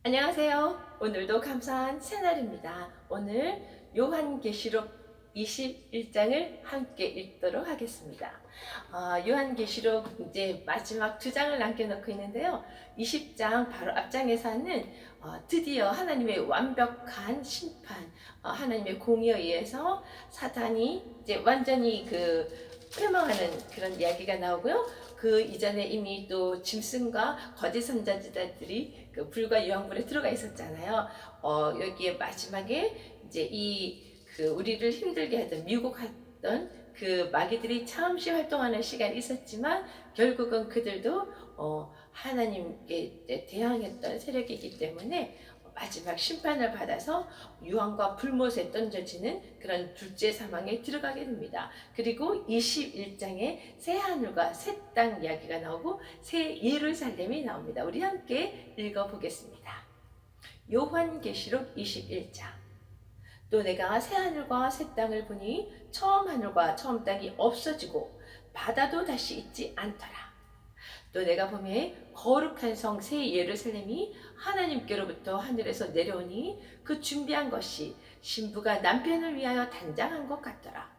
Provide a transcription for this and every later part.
안녕하세요. 오늘도 감사한 새날입니다. 오늘 요한계시록 21장을 함께 읽도록 하겠습니다. 요한계시록 이제 마지막 두 장을 남겨놓고 있는데요. 20장 바로 앞장에서는 드디어 하나님의 완벽한 심판, 하나님의 공의에 의해서 사탄이 이제 완전히 패망하는 그런 이야기가 나오고요. 그 이전에 이미 또 짐승과 거짓 선지자들이 그 불과 유황불에 들어가 있었잖아요. 여기에 마지막에 이제 우리를 힘들게 하던 미혹했던 그 마귀들이 잠시 활동하는 시간이 있었지만 결국은 그들도 하나님께 대항했던 세력이기 때문에 마지막 심판을 받아서 유황과 불못에 던져지는 그런 둘째 사망에 들어가게 됩니다. 그리고 21장에 새 하늘과 새 땅 이야기가 나오고 새 예루살렘이 나옵니다. 우리 함께 읽어보겠습니다. 요한계시록 21장. 또 내가 새 하늘과 새 땅을 보니 처음 하늘과 처음 땅이 없어지고 바다도 다시 있지 않더라. 또 내가 보매 거룩한 성 새 예루살렘이 하나님께로부터 하늘에서 내려오니 그 준비한 것이 신부가 남편을 위하여 단장한 것 같더라.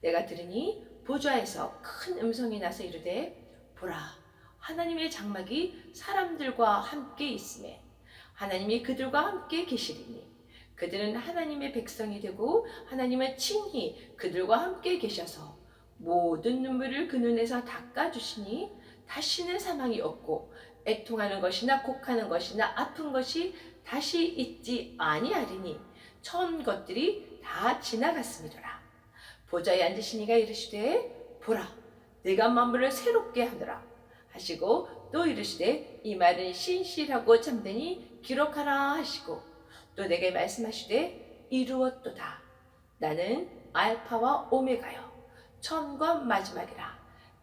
내가 들으니 보좌에서 큰 음성이 나서 이르되 보라, 하나님의 장막이 사람들과 함께 있으매 하나님이 그들과 함께 계시리니 그들은 하나님의 백성이 되고 하나님은 친히 그들과 함께 계셔서 모든 눈물을 그 눈에서 닦아주시니 다시는 사망이 없고 애통하는 것이나 곡하는 것이나 아픈 것이 다시 있지 아니하리니 처음 것들이 다 지나갔음이로라. 보좌에 앉으신 이가 이르시되 보라, 내가 만물을 새롭게 하노라 하시고 또 이르시되 이 말은 신실하고 참되니 기록하라 하시고 또 내게 말씀하시되 이루었도다. 나는 알파와 오메가요 처음과 마지막이라.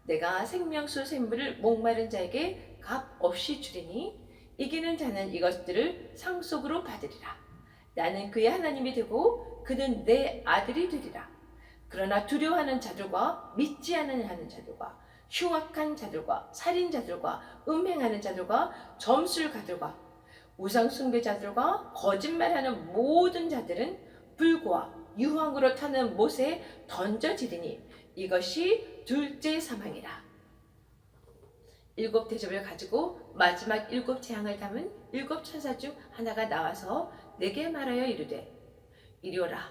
내가 생명수 샘물을 목마른 자에게 값 없이 주리니 이기는 자는 이것들을 상속으로 받으리라. 나는 그의 하나님이 되고 그는 내 아들이 되리라. 그러나 두려워하는 자들과 믿지 않는 자들과 흉악한 자들과 살인자들과 음행하는 자들과 점술가들과 우상 숭배자들과 거짓말하는 모든 자들은 불과 유황으로 타는 못에 던져지리니 이것이 둘째 사망이라. 일곱 대접을 가지고 마지막 일곱 재앙을 담은 일곱 천사 중 하나가 나와서 내게 말하여 이르되 이리 오라.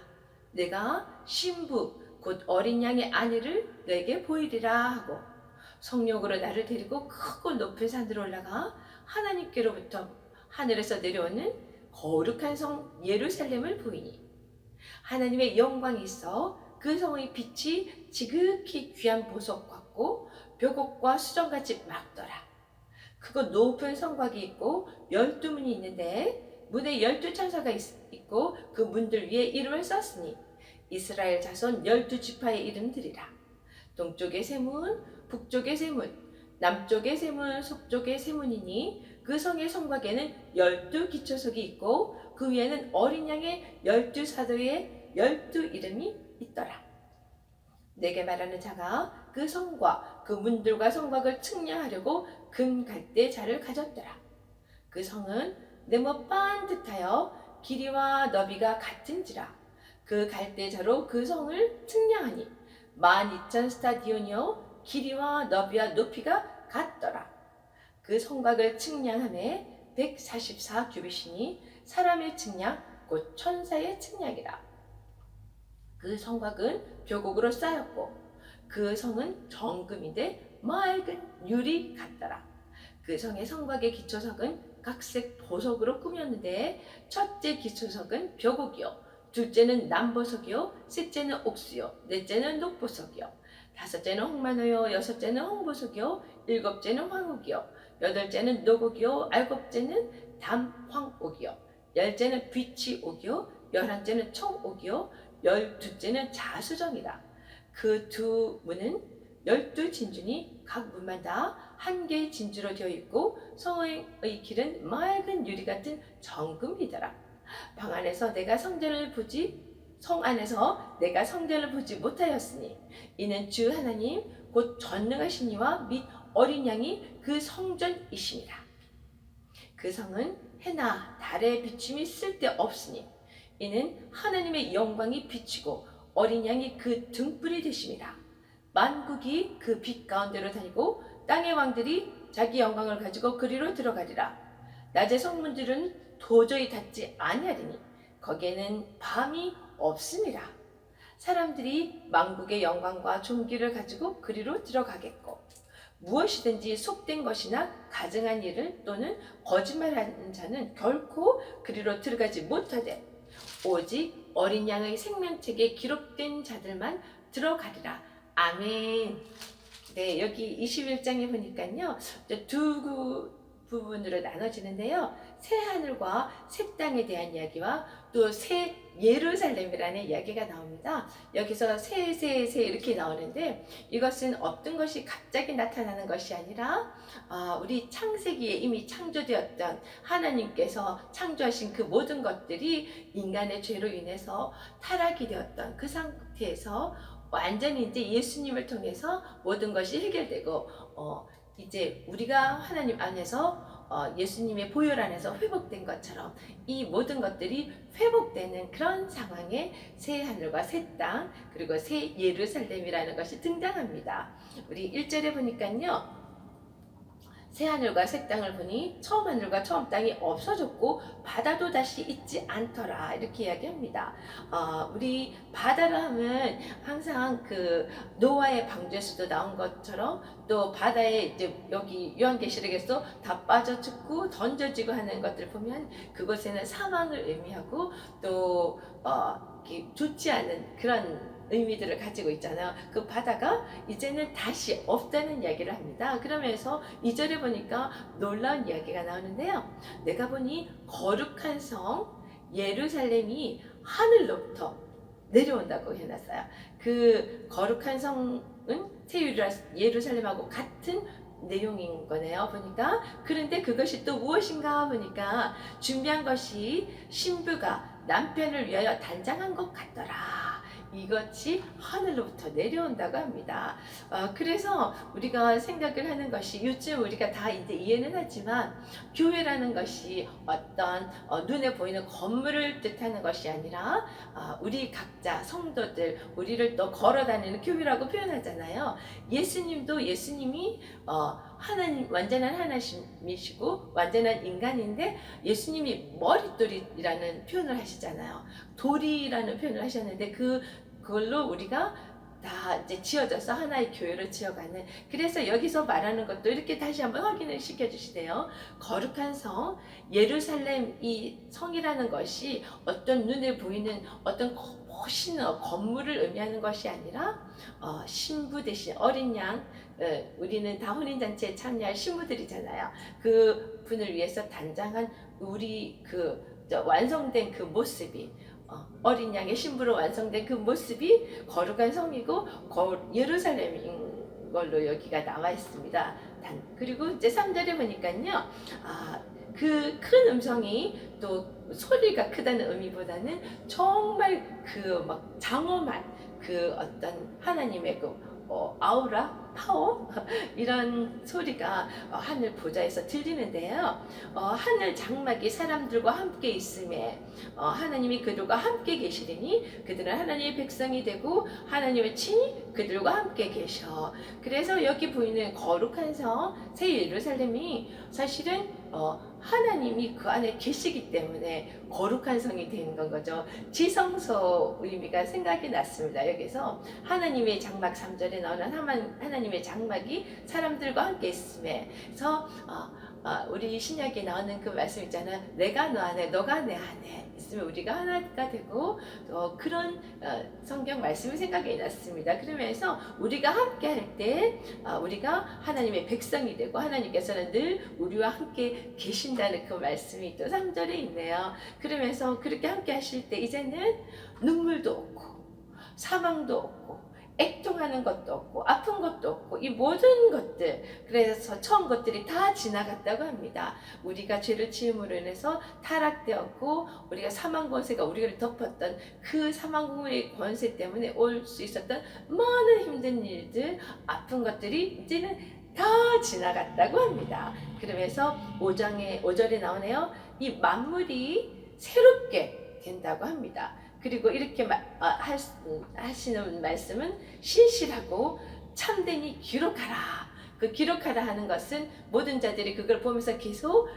내가 신부 곧 어린 양의 아내를 내게 보이리라 하고 성령으로 나를 데리고 크고 높은 산으로 올라가 하나님께로부터 하늘에서 내려오는 거룩한 성 예루살렘을 보이니 하나님의 영광이 있어 그 성의 빛이 지극히 귀한 보석 같고 벽옥과 수정같이 맑더라. 그곳 높은 성곽이 있고 12문이 있는데 문에 12천사가 있고 그 문들 위에 이름을 썼으니 이스라엘 자손 12지파의 이름들이라. 동쪽의 세 문, 북쪽의 세 문, 남쪽의 세 문, 서쪽의 세 문이니 그 성의 성곽에는 12기초석이 있고 그 위에는 어린 양의 12사도의 12 이름이 있더라. 내게 말하는 자가 그 성과 그 문들과 성곽을 측량하려고 금 갈대 자를 가졌더라. 그 성은 네모 반듯하여 길이와 너비가 같은지라. 그 갈대자로 그 성을 측량하니 12,000스타디온이요 길이와 너비와 높이가 같더라. 그 성곽을 측량함에 144규빗이니 사람의 측량 곧 천사의 측량이라. 그 성곽은 벽옥으로 쌓였고 그 성은 정금인데 맑은 유리 같더라. 그 성의 성곽의 기초석은 각색 보석으로 꾸몄는데 첫째 기초석은 벽옥이요 둘째는 남보석이요 셋째는 옥수요 넷째는 녹보석이요 다섯째는 홍마노요 여섯째는 홍보석이요 일곱째는 황옥이요 여덟째는 녹옥이요 아홉째는 담황옥이요 열째는 비치옥이요 열한째는 청옥이요 12째는 자수정이라. 그 두 문은 12진주니 각 문마다 한 개의 진주로 되어 있고 성의 길은 맑은 유리 같은 정금이더라. 성 안에서 내가 성전을 보지 못하였으니 이는 주 하나님 곧 전능하신 이와 및 어린 양이 그 성전이시니라. 그 성은 해나 달의 비춤이 쓸데없으니 이는 하나님의 영광이 비치고 어린 양이 그 등불이 되심이라. 만국이 그 빛 가운데로 다니고 땅의 왕들이 자기 영광을 가지고 그리로 들어가리라. 낮의 성문들은 도저히 닫지 아니하리니 거기에는 밤이 없음이라. 사람들이 만국의 영광과 존귀를 가지고 그리로 들어가겠고 무엇이든지 속된 것이나 가증한 일을 또는 거짓말하는 자는 결코 그리로 들어가지 못하되 오직 어린 양의 생명책에 기록된 자들만 들어가리라. 아멘. 네, 여기 21장에 보니까요, 두 부분으로 나눠지는데요. 새 하늘과 새 땅에 대한 이야기와 또 새 예루살렘이라는 이야기가 나옵니다. 여기서 새 이렇게 나오는데 이것은 어떤 것이 갑자기 나타나는 것이 아니라 우리 창세기에 이미 창조되었던 하나님께서 창조하신 그 모든 것들이 인간의 죄로 인해서 타락이 되었던 그 상태에서 완전히 이제 예수님을 통해서 모든 것이 해결되고 이제 우리가 하나님 안에서 예수님의 보혈 안에서 회복된 것처럼 이 모든 것들이 회복되는 그런 상황에 새 하늘과 새 땅 그리고 새 예루살렘이라는 것이 등장합니다. 우리 1절에 보니까요. 새 하늘과 새 땅을 보니 처음 하늘과 처음 땅이 없어졌고 바다도 다시 있지 않더라 이렇게 이야기합니다. 우리 바다를 하면 항상 그 노아의 방주에서도 나온 것처럼 또 바다에 이제 여기 요한계시록에서 다 빠져 죽고 던져지고 하는 것들 보면 그곳에는 사망을 의미하고 또 좋지 않은 그런 의미들을 가지고 있잖아요. 그 바다가 이제는 다시 없다는 이야기를 합니다. 그러면서 2절에 보니까 놀라운 이야기가 나오는데요. 내가 보니 거룩한 성 예루살렘이 하늘로부터 내려온다고 해놨어요. 그 거룩한 성은 새 예루살렘하고 같은 내용인 거네요. 보니까 그런데 그것이 또 무엇인가 보니까 준비한 것이 신부가 남편을 위하여 단장한 것 같더라. 이것이 하늘로부터 내려온다고 합니다. 그래서 우리가 생각을 하는 것이 요즘 우리가 다 이제 이해는 하지만 교회라는 것이 어떤 눈에 보이는 건물을 뜻하는 것이 아니라 우리 각자 성도들 우리를 또 걸어다니는 교회라고 표현하잖아요. 예수님이 하나님 완전한 하나님이시고 완전한 인간인데 예수님이 머릿돌이라는 표현을 하시잖아요. 돌이라는 표현을 하셨는데 그걸로 우리가 다 이제 지어져서 하나의 교회를 지어가는 그래서 여기서 말하는 것도 이렇게 다시 한번 확인을 시켜주시대요. 거룩한 성 예루살렘 이 성이라는 것이 어떤 눈에 보이는 어떤 멋있는 건물을 의미하는 것이 아니라 신부 대신 어린 양 우리는 다 혼인잔치에 참여할 신부들이잖아요. 그 분을 위해서 단장한 우리 완성된 그 모습이 어린 양의 신부로 완성된 그 모습이 거룩한 성이고 예루살렘인 걸로 여기가 나와 있습니다. 그리고 이제 3절에 보니까요. 그 큰 음성이 또 소리가 크다는 의미보다는 정말 막 장엄한 그 어떤 하나님의 아우라 파워 이런 소리가 하늘 보좌에서 들리는데요. 하늘 장막이 사람들과 함께 있음에 하나님이 그들과 함께 계시리니 그들은 하나님의 백성이 되고 하나님의 친히 그들과 함께 계셔. 그래서 여기 보이는 거룩한 성 새 예루살렘이 사실은 하나님이 그 안에 계시기 때문에 거룩한 성이 되는 건 거죠. 지성소 의미가 생각이 났습니다. 여기서 하나님의 장막 3절에 나오는 하나님의 장막이 사람들과 함께 있음에서 우리 신약에 나오는 그 말씀 있잖아요. 내가 너 안에 너가 내 안에 있으면 우리가 하나가 되고 그런 성경 말씀이 생각이 났습니다. 그러면서 우리가 함께 할 때 우리가 하나님의 백성이 되고 하나님께서는 늘 우리와 함께 계신다는 그 말씀이 또 3절에 있네요. 그러면서 그렇게 함께 하실 때 이제는 눈물도 없고 사망도 없고 애통하는 것도 없고 아픈 것도 없고 이 모든 것들 그래서 처음 것들이 다 지나갔다고 합니다. 우리가 죄를 지음으로 인해서 타락되었고 우리가 사망 권세가 우리를 덮었던 그 사망의 권세 때문에 올 수 있었던 많은 힘든 일들 아픈 것들이 이제는 다 지나갔다고 합니다. 그러면서 5절에 나오네요. 이 만물이 새롭게 된다고 합니다. 그리고 이렇게 하시는 말씀은 신실하고 참되니 기록하라. 그 기록하라 하는 것은 모든 자들이 그걸 보면서 계속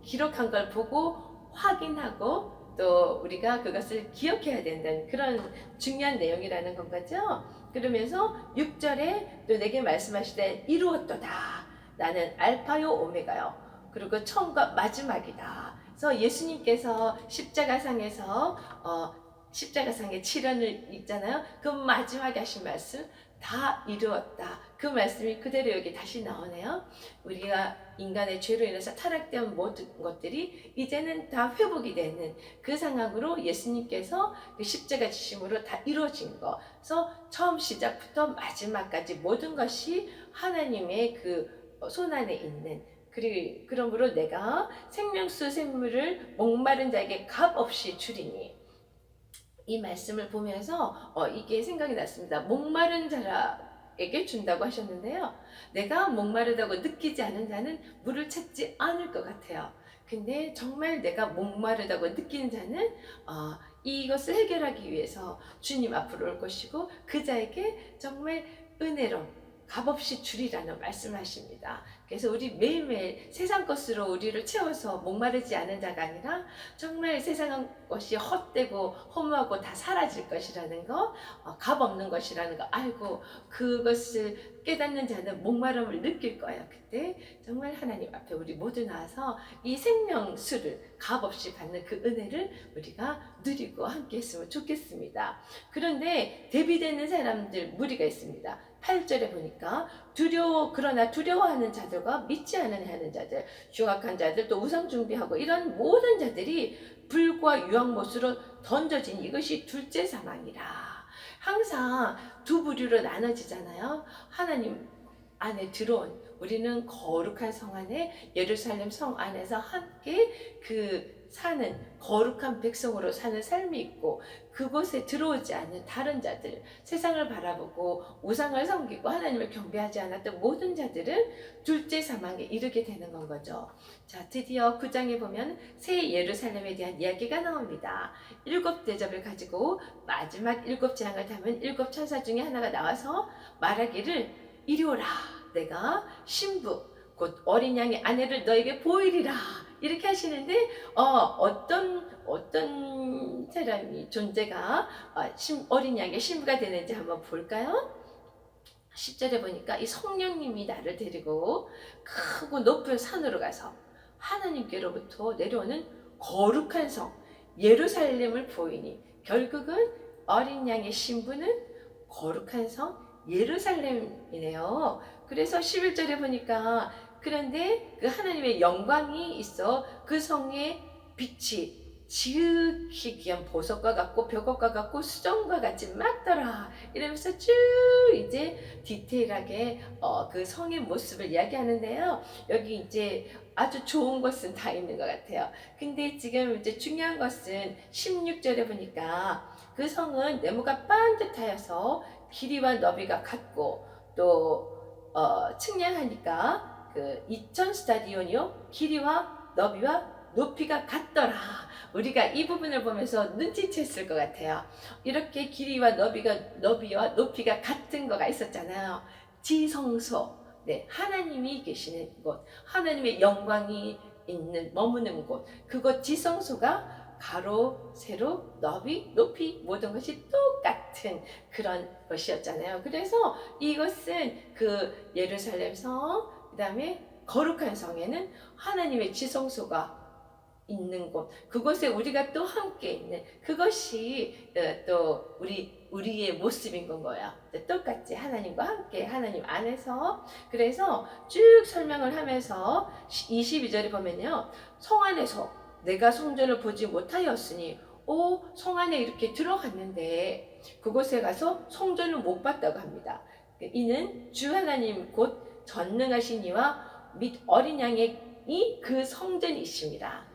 기록한 걸 보고 확인하고 또 우리가 그것을 기억해야 된다는 그런 중요한 내용이라는 건 거죠. 그러면서 6절에 또 내게 말씀하시되 이루었도다. 나는 알파요 오메가요. 그리고 처음과 마지막이다. 그래서 예수님께서 십자가상에서 십자가상의 7연을 읽잖아요. 그 마지막에 하신 말씀 다 이루었다. 그 말씀이 그대로 여기 다시 나오네요. 우리가 인간의 죄로 인해서 타락된 모든 것들이 이제는 다 회복이 되는 그 상황으로 예수님께서 그 십자가 지심으로 다 이루어진 거. 그래서 처음 시작부터 마지막까지 모든 것이 하나님의 그 손안에 있는 그러므로 내가 생명수 샘물을 목마른 자에게 값없이 주리니 이 말씀을 보면서 이게 생각이 났습니다. 목마른 자에게 준다고 하셨는데요. 내가 목마르다고 느끼지 않은 자는 물을 찾지 않을 것 같아요. 근데 정말 내가 목마르다고 느끼는 자는 이것을 해결하기 위해서 주님 앞으로 올 것이고 그 자에게 정말 은혜로 값없이 주리라는 말씀하십니다. 그래서 우리 매일매일 세상 것으로 우리를 채워서 목마르지 않은 자가 아니라 정말 세상 것이 헛되고 허무하고 다 사라질 것이라는 거, 값없는 것이라는 거 알고 그것을 깨닫는 자는 목마름을 느낄 거예요. 그때 정말 하나님 앞에 우리 모두 나와서 이 생명수를 값없이 받는 그 은혜를 우리가 누리고 함께 했으면 좋겠습니다. 그런데 대비되는 사람들 무리가 있습니다. 8절에 보니까 그러나 두려워하는 자들과 믿지 않는 자들, 흉악한 자들, 또 우상 준비하고 이런 모든 자들이 불과 유황못으로 던져진 이것이 둘째 사망이라. 항상 두 부류로 나눠지잖아요. 하나님 안에 들어온 우리는 거룩한 성 안에 예루살렘 성 안에서 함께 사는 거룩한 백성으로 사는 삶이 있고 그곳에 들어오지 않는 다른 자들, 세상을 바라보고 우상을 섬기고 하나님을 경배하지 않았던 모든 자들은 둘째 사망에 이르게 되는 건 거죠. 자, 드디어 9장에 보면 새 예루살렘에 대한 이야기가 나옵니다. 7 대접을 가지고 마지막 7재앙을 담은 7 천사 중에 하나가 나와서 말하기를 이리 오라. 내가 신부 곧 어린 양의 아내를 너에게 보이리라. 이렇게 하시는데 어떤 사람이 존재가 어린 양의 신부가 되는지 한번 볼까요? 10절에 보니까 이 성령님이 나를 데리고 크고 높은 산으로 가서 하나님께로부터 내려오는 거룩한 성 예루살렘을 보이니 결국은 어린 양의 신부는 거룩한 성 예루살렘이네요. 그래서 11절에 보니까 그런데 그 하나님의 영광이 있어 그 성의 빛이 지극히 귀한 보석과 같고 벽옥과 같고 수정과 같이 맑더라 이러면서 쭉 이제 디테일하게 그 성의 모습을 이야기하는데요. 여기 이제 아주 좋은 것은 다 있는 것 같아요. 근데 지금 이제 중요한 것은 16절에 보니까 그 성은 네모가 반듯하여서 길이와 너비가 같고 또 측량하니까 그 2000 스타디온이요 길이와 너비와 높이가 같더라. 우리가 이 부분을 보면서 눈치챘을 것 같아요. 이렇게 길이와 너비와 높이가 같은 거가 있었잖아요. 지성소, 네, 하나님이 계시는 곳, 하나님의 영광이 있는 머무는 곳, 그곳 지성소가 가로, 세로, 너비, 높이 모든 것이 똑같은 그런 것이었잖아요. 그래서 이것은 그 예루살렘 성, 그 다음에 거룩한 성에는 하나님의 지성소가 있는 곳, 그곳에 우리가 또 함께 있는 그것이 또 우리의 모습인 건 거야. 똑같이 하나님과 함께 하나님 안에서. 그래서 쭉 설명을 하면서 22절에 보면요, 성 안에서 내가 성전을 보지 못하였으니 성 안에 이렇게 들어갔는데 그곳에 가서 성전을 못 봤다고 합니다. 이는 주 하나님 곧 전능하신 이와 및 어린 양이 그 성전이십니다.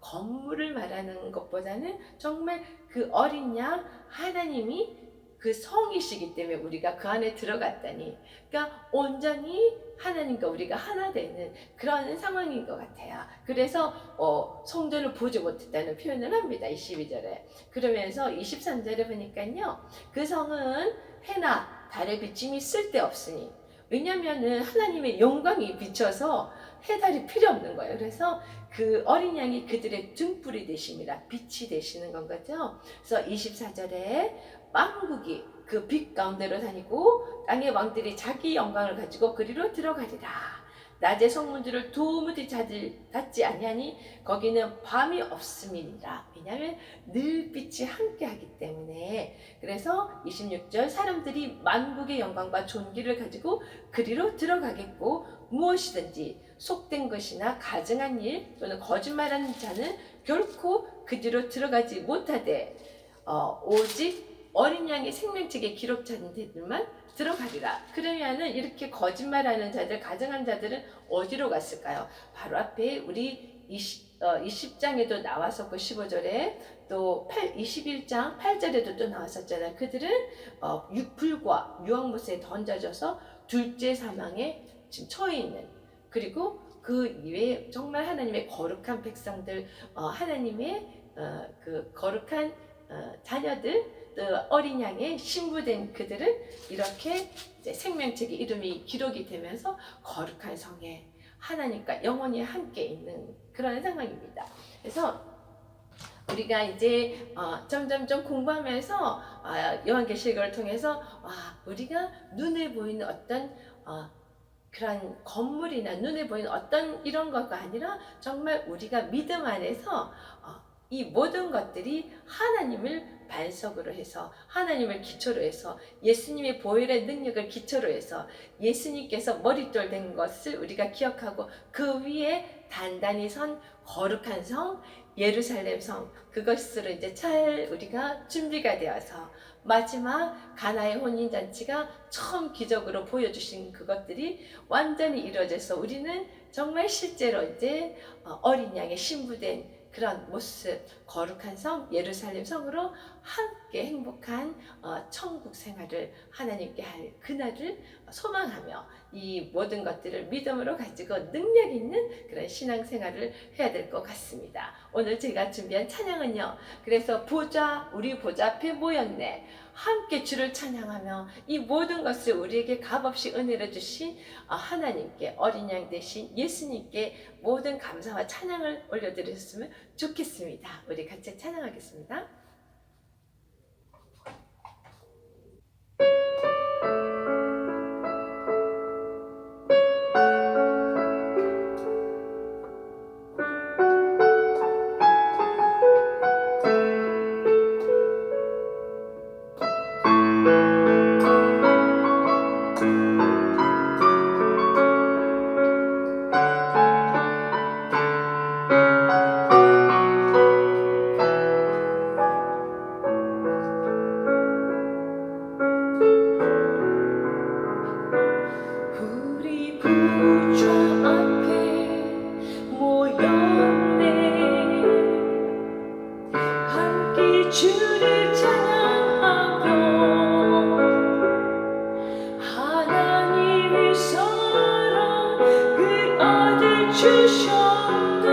건물을 말하는 것보다는 정말 그 어린 양 하나님이 그 성이시기 때문에 우리가 그 안에 들어갔다니, 그러니까 온전히 하나님과 우리가 하나 되는 그런 상황인 것 같아요. 그래서 성전을 보지 못했다는 표현을 합니다. 22절에. 그러면서 23절에 보니까요, 그 성은 해나 달의 비침이 쓸데없으니, 왜냐면은 하나님의 영광이 비쳐서 해달이 필요 없는 거예요. 그래서 그 어린 양이 그들의 등불이 되심이라, 빛이 되시는 건 거죠. 그래서 24절에 만국이 그 빛 가운데로 다니고 땅의 왕들이 자기 영광을 가지고 그리로 들어가리라. 낮의 성문들을 도무지 닫지 아니하니 거기는 밤이 없음이니라. 왜냐하면 늘 빛이 함께하기 때문에. 그래서 26절, 사람들이 만국의 영광과 존귀를 가지고 그리로 들어가겠고 무엇이든지 속된 것이나 가증한 일 또는 거짓말하는 자는 결코 그 뒤로 들어가지 못하되 오직 어린 양의 생명책에 기록된 자들만 들어가리라. 그러면은 이렇게 거짓말하는 자들, 가증한 자들은 어디로 갔을까요? 바로 앞에 우리 20장에도 나왔었고 15절에 또 21장 8절에도 또 나왔었잖아요. 그들은 불과 유황못에 던져져서 둘째 사망에 지금 처해 있는, 그리고 그 이외에 정말 하나님의 거룩한 백성들, 하나님의 그 거룩한 자녀들, 또 어린 양의 신부된 그들은 이렇게 이제 생명책에 이름이 기록이 되면서 거룩한 성에 하나님과 영원히 함께 있는 그런 상황입니다. 그래서 우리가 이제 점점점 공부하면서 요한계시록을 통해서 우리가 눈에 보이는 어떤 그런 건물이나 눈에 보이는 어떤 이런 것가 아니라 정말 우리가 믿음 안에서 이 모든 것들이 하나님을 반석으로 해서, 하나님을 기초로 해서, 예수님의 보혈의 능력을 기초로 해서 예수님께서 머릿돌 된 것을 우리가 기억하고 그 위에 단단히 선 거룩한 성 예루살렘 성, 그것으로 이제 잘 우리가 준비가 되어서 마지막 가나의 혼인잔치가 처음 기적으로 보여주신 그것들이 완전히 이루어져서 우리는 정말 실제로 이제 어린 양의 신부된 그런 모습, 거룩한 성 예루살렘 성으로 함께 행복한 천국 생활을 하나님께 할 그날을 소망하며 이 모든 것들을 믿음으로 가지고 능력 있는 그런 신앙 생활을 해야 될 것 같습니다. 오늘 제가 준비한 찬양은요, 그래서 우리 보좌 앞에 모였네, 함께 주를 찬양하며 이 모든 것을 우리에게 값없이 은혜를 주신 하나님께, 어린 양 대신 예수님께 모든 감사와 찬양을 올려드렸으면 좋겠습니다. 우리 같이 찬양하겠습니다. 주를 찬양하며 하나님의 사랑 그 아들 주셨네.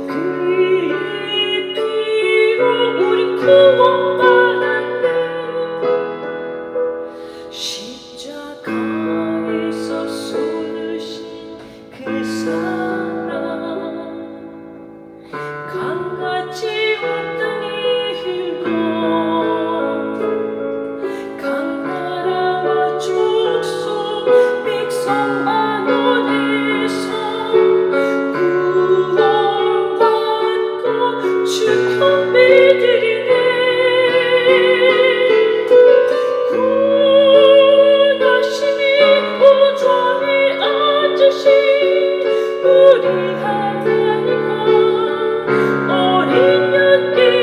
그의 피로 우리 구원받았네. 십자가에서 쏟으신 그 사랑 강같이 우리 하나님과 어린 양께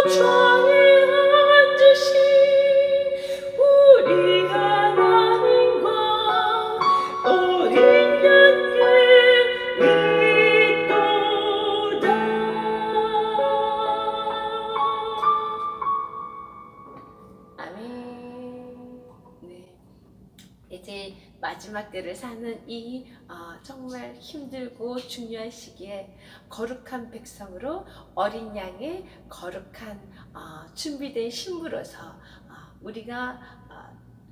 우창에 앉으신 우리 하나님과 어린 양께 있도다. 아멘. 네. 이제 마지막 때를 사는 이 정말 힘들고 중요한 시기에 거룩한 백성으로 어린 양의 거룩한 준비된 신부로서 우리가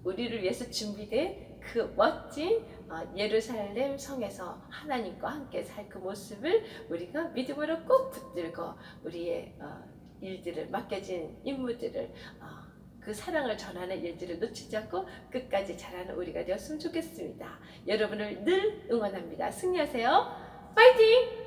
우리를 위해서 준비된 그 멋진 예루살렘 성에서 하나님과 함께 살 그 모습을 우리가 믿음으로 꼭 붙들고 우리의 일들을 맡겨진 임무들을 그 사랑을 전하는 일들을 놓치지 않고 끝까지 잘하는 우리가 되었으면 좋겠습니다. 여러분을 늘 응원합니다. 승리하세요. 파이팅!